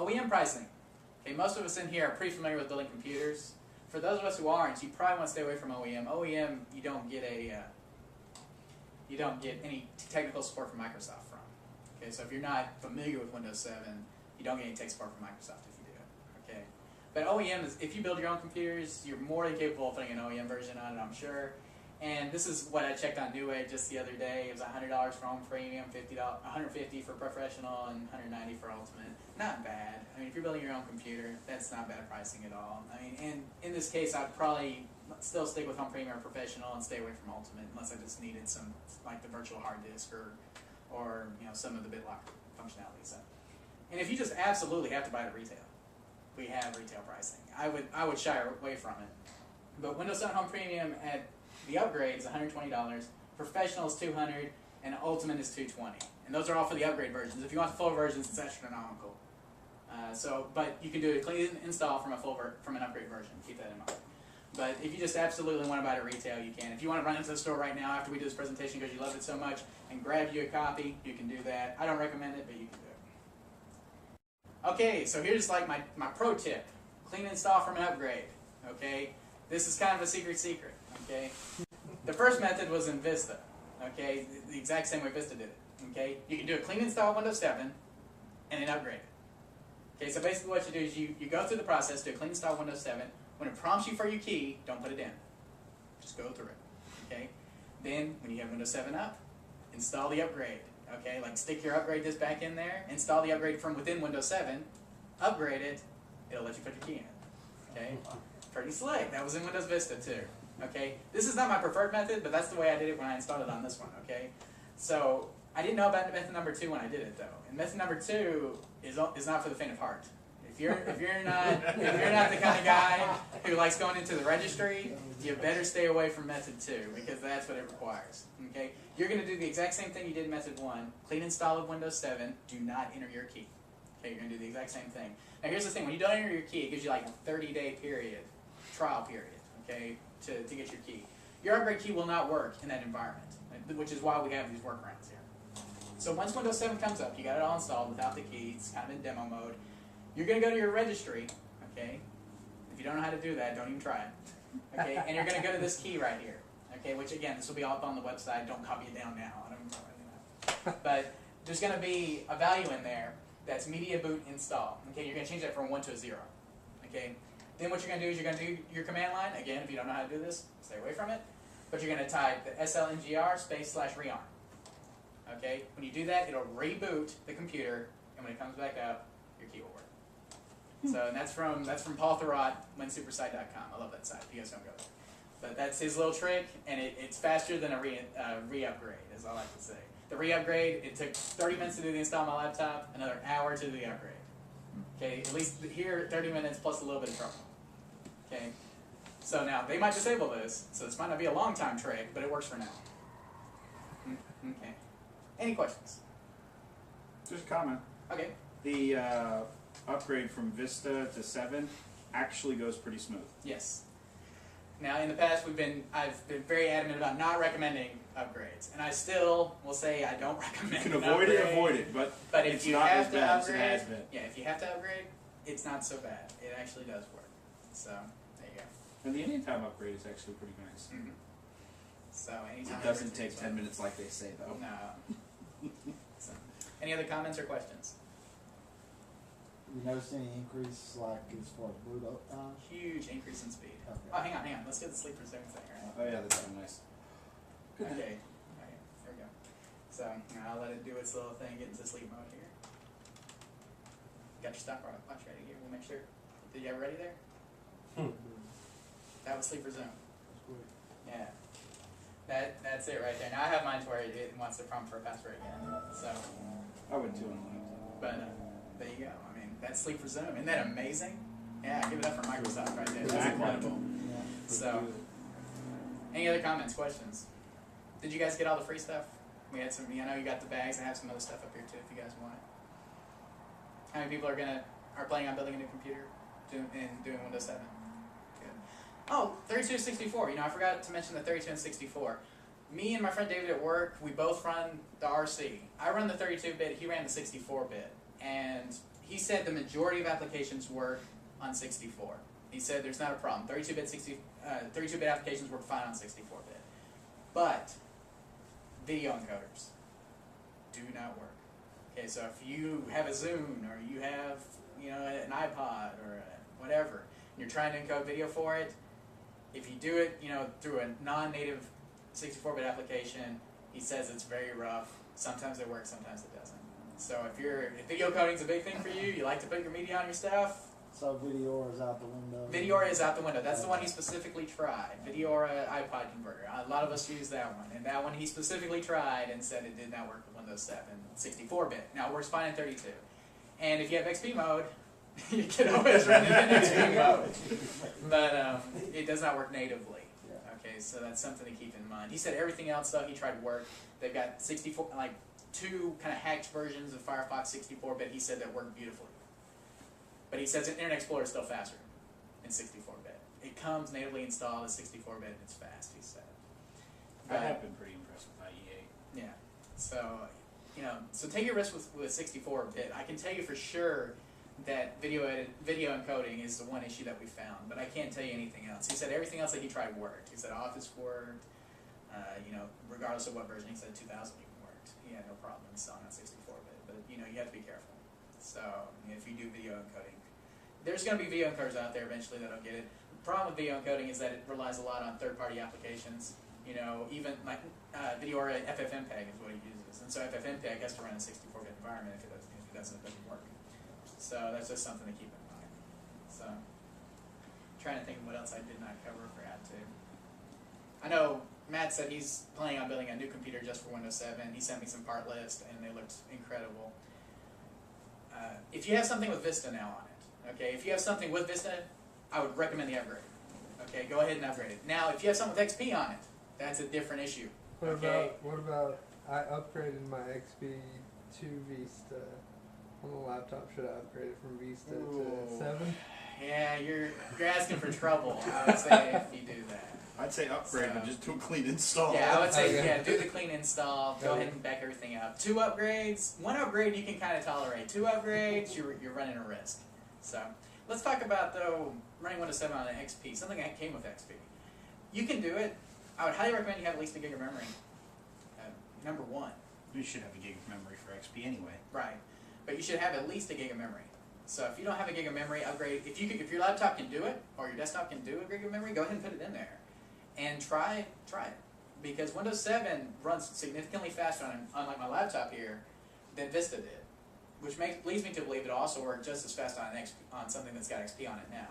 OEM pricing. Okay, most of us in here are pretty familiar with building computers. For those of us who aren't, you probably want to stay away from OEM. OEM, you don't get any technical support from Microsoft from. Okay, so if you're not familiar with Windows 7, you don't get any tech support from Microsoft if you do. Okay, but OEM is, if you build your own computers, you're more than capable of putting an OEM version on it, I'm sure. And this is what I checked on Newegg just the other day. It was $100 for home premium, $150 for professional, and $190 for ultimate. Not bad. I mean, if you're building your own computer, that's not bad pricing at all. I mean, and in this case, I'd probably still stick with home premium or professional and stay away from ultimate unless I just needed some, like the virtual hard disk or some of the BitLocker functionality. So, and if you just absolutely have to buy it at retail, we have retail pricing. I would shy away from it. But Windows 7 Home Premium at the upgrade is $120, professional is $200, and ultimate is $220. And those are all for the upgrade versions. If you want the full versions, it's astronomical. But you can do a clean install from an upgrade version. Keep that in mind. But if you just absolutely want to buy it at retail, you can. If you want to run into the store right now after we do this presentation because you love it so much and grab you a copy, you can do that. I don't recommend it, but you can do it. Okay, so here's like my pro tip. Clean install from an upgrade. Okay, this is kind of a secret. Okay, the first method was in Vista. Okay, the exact same way Vista did it. Okay, you can do a clean install of Windows 7 and then upgrade it. Okay, so basically what you do is you go through the process, do a clean install of Windows 7. When it prompts you for your key, don't put it in. Just go through it. Okay, then when you have Windows 7 up, install the upgrade. Okay, like stick your upgrade disk back in there, install the upgrade from within Windows 7, upgrade it, it'll let you put your key in. Okay, pretty slick. That was in Windows Vista too. Okay, this is not my preferred method, but that's the way I did it when I installed it on this one. Okay, so I didn't know about method number 2 when I did it though, and method number 2 is not for the faint of heart. If you're not the kind of guy who likes going into the registry, you better stay away from method 2 because that's what it requires. Okay, you're going to do the exact same thing you did in method 1. Clean install of Windows 7. Do not enter your key. Okay, you're going to do the exact same thing. Now here's the thing: when you don't enter your key, it gives you like a 30-day trial period. Okay, to get your key. Your upgrade key will not work in that environment, which is why we have these workarounds here. So once Windows 7 comes up, you got it all installed without the key. It's kind of in demo mode. You're going to go to your registry, okay? If you don't know how to do that, don't even try it. Okay, and you're going to go to this key right here, okay? Which again, this will be all up on the website. Don't copy it down now. I don't know. But there's going to be a value in there that's media boot install. Okay, you're going to change that from 1 to a 0. Okay. Then what you're going to do is you're going to do your command line. Again, if you don't know how to do this, stay away from it. But you're going to type the slmgr /rearm. Okay? When you do that, it'll reboot the computer, and when it comes back up, your key will work. So and that's from Paul Thurrott, winsupersite.com. I love that site. You guys don't go there. But that's his little trick, and it's faster than a re-upgrade, is all I can say. The re-upgrade, it took 30 minutes to do the install on my laptop, another hour to do the upgrade. Okay, at least here 30 minutes plus a little bit of trouble. Okay, so now they might disable this, so this might not be a long time trick, but it works for now. Okay, any questions? Just a comment. Okay. The upgrade from Vista to 7 actually goes pretty smooth. Yes. Now in the past I've been very adamant about not recommending upgrades, and I still will say I don't recommend. You can avoid it, but if it's you not have as to bad as it upgrade, has been. yeah, if you have to upgrade, it's not so bad. It actually does work. So there you go. And the anytime upgrade is actually pretty nice. Mm-hmm. So anytime. It doesn't take 10 minutes like they say, though. No. So, any other comments or questions? You notice any increase, like as far as boot up time? Huge increase in speed. Okay. Oh, hang on. Let's do the sleep resume thing, right? Oh yeah, that's so nice. Okay. Alright, there we go. So, I'll let it do its little thing, get into sleep mode here. Got your stopwatch ready here. We'll make sure. Did you have it ready there? That was sleep resume. Yeah. That's it right there. Now I have mine to where it wants to prompt for a password again. So, I would too on the laptop. but there you go. I mean, that's sleep resume. Isn't that amazing? Yeah, give it up for Microsoft right there. That's Exactly. incredible. So, any other comments, questions? Did you guys get all the free stuff? We had some. I know you got the bags. I have some other stuff up here too, if you guys want it. How many people are planning on building a new computer and doing Windows 7? Good. Oh, 32 and 64. I forgot to mention the 32 and 64. Me and my friend David at work, we both run the RC. I run the 32-bit. He ran the 64-bit, and he said the majority of applications work on 64. He said there's not a problem. 32-bit applications work fine on 64-bit. But video encoders do not work. Okay, so if you have a Zune or you have an iPod or whatever, and you're trying to encode video for it, if you do it through a non-native 64-bit application, he says it's very rough. Sometimes it works, sometimes it doesn't. So if video coding's a big thing for you, you like to put your media on your stuff, So Videora is out the window. Videora is out the window. That's the one he specifically tried. Videora iPod converter. A lot of us use that one. And that one he specifically tried and said it did not work with Windows 7 64-bit. Now it works fine in 32. And if you have XP mode, you can always run it in XP mode. But it does not work natively. Okay, so that's something to keep in mind. He said everything else though he tried to work. They've got 2 kind of hacked versions of Firefox 64-bit. He said that work beautifully. But he says Internet Explorer is still faster in 64-bit. It comes natively installed as 64-bit and it's fast, he said. I have been pretty impressed with IE8. Yeah. So, so take your risk with 64-bit. I can tell you for sure that video encoding is the one issue that we found, but I can't tell you anything else. He said everything else that he tried worked. He said Office worked, regardless of what version. He said 2000 even worked. He had no problem installing on 64-bit, but you have to be careful. So if you do video encoding, there's going to be video encoders out there eventually that'll get it. The problem with video encoding is that it relies a lot on third-party applications. Even like Videora FFmpeg is what he uses, and so FFmpeg has to run in a 64-bit environment. If it doesn't work. So that's just something to keep in mind. So trying to think of what else I did not cover or forgot to. I know Matt said he's planning on building a new computer just for Windows 7. He sent me some part list, and they looked incredible. If you have something with Vista now on it, okay, if you have something with Vista, I would recommend the upgrade. Okay, go ahead and upgrade it. Now, if you have something with XP on it, that's a different issue. What Okay. about I upgraded my XP to Vista on the laptop? Should I upgrade it from Vista to 7? Yeah, you're asking for trouble, I would say, if you do that. I'd say upgrade, So- but just do a clean install. Yeah, I would say, Okay. do the clean install, go ahead and back everything up. 2 upgrades, 1 upgrade you can kind of tolerate. 2 upgrades, you're running a risk. So, let's talk about, though, running Windows 7 on an XP, something that came with XP. You can do it. I would highly recommend you have at least a gig of memory. Number 1. You should have a gig of memory for XP anyway. Right. But you should have at least a gig of memory. So if you don't have a gig of memory, upgrade. If your laptop can do it, or your desktop can do a gig of memory, go ahead and put it in there. And try it. Because Windows 7 runs significantly faster on like my laptop here than Vista did. Which leads me to believe it'll also work just as fast on something that's got XP on it now.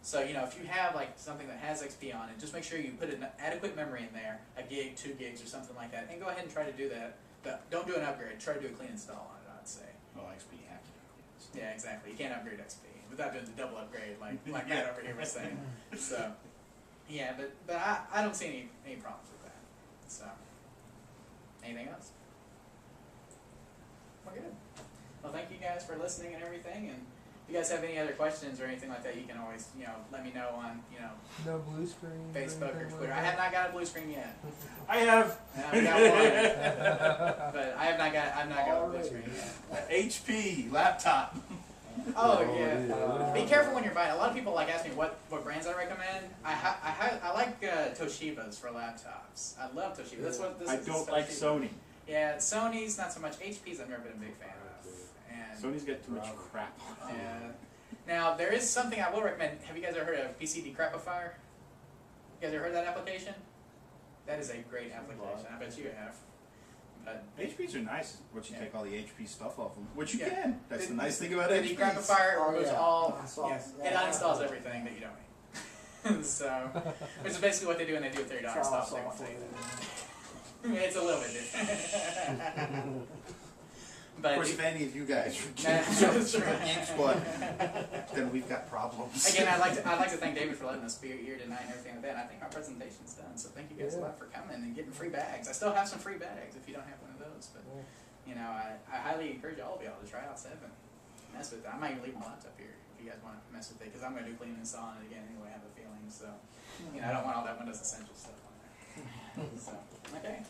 So, if you have like something that has XP on it, just make sure you put an adequate memory in there, a gig, 2 gigs, or something like that, and go ahead and try to do that. But don't do an upgrade. Try to do a clean install on it, I'd say. Well, XP you have to do a clean install. Yeah, exactly. You can't upgrade XP without doing the double upgrade like Matt over here was saying. So, yeah, but I don't see any problems with that. So, anything else? We're good. Well, thank you guys for listening and everything. And if you guys have any other questions or anything like that, you can always let me know on No blue screen. Facebook or anything Twitter. like I have not got a blue screen yet. I have I've got one, but I've not got a blue screen yet. HP laptop. Oh yeah. Be careful when you're buying. A lot of people ask me what brands I recommend. I like Toshibas for laptops. I love Toshiba. That's what this I is. don't like Toshiba. Sony. Yeah, Sony's not so much. HP's I've never been a big fan of. And Sony's got too much crap on it. yeah. Now there is something I will recommend. Have you guys ever heard of PC Decrapifier? You guys ever heard of that application? That is a great application. I bet you have. But HPs are nice once you Yeah. take all the HP stuff off them, which you Yeah. can. That's the nice thing about the HPs. Decrapifier Oh, removes yeah. all. Uninstalls. Yeah, it Yeah. uninstalls everything that you don't need. So, which is basically what they do when they do a $30 install. They won't take that. It's a little bit different. Of But course, if any of you guys are That's geeks or right. geek squad, then we've got problems. again, I'd like to thank David for letting us be here tonight and everything like that. And I think our presentation's done. So thank you guys a lot for coming and getting free bags. I still have some free bags if you don't have one of those. But I highly encourage all of y'all to try out 7. Mess with it. I might even leave my laptop here if you guys want to mess with it because I'm going to do clean and install it again anyway. I have a feeling. So I don't want all that Windows Essentials stuff on there. So okay.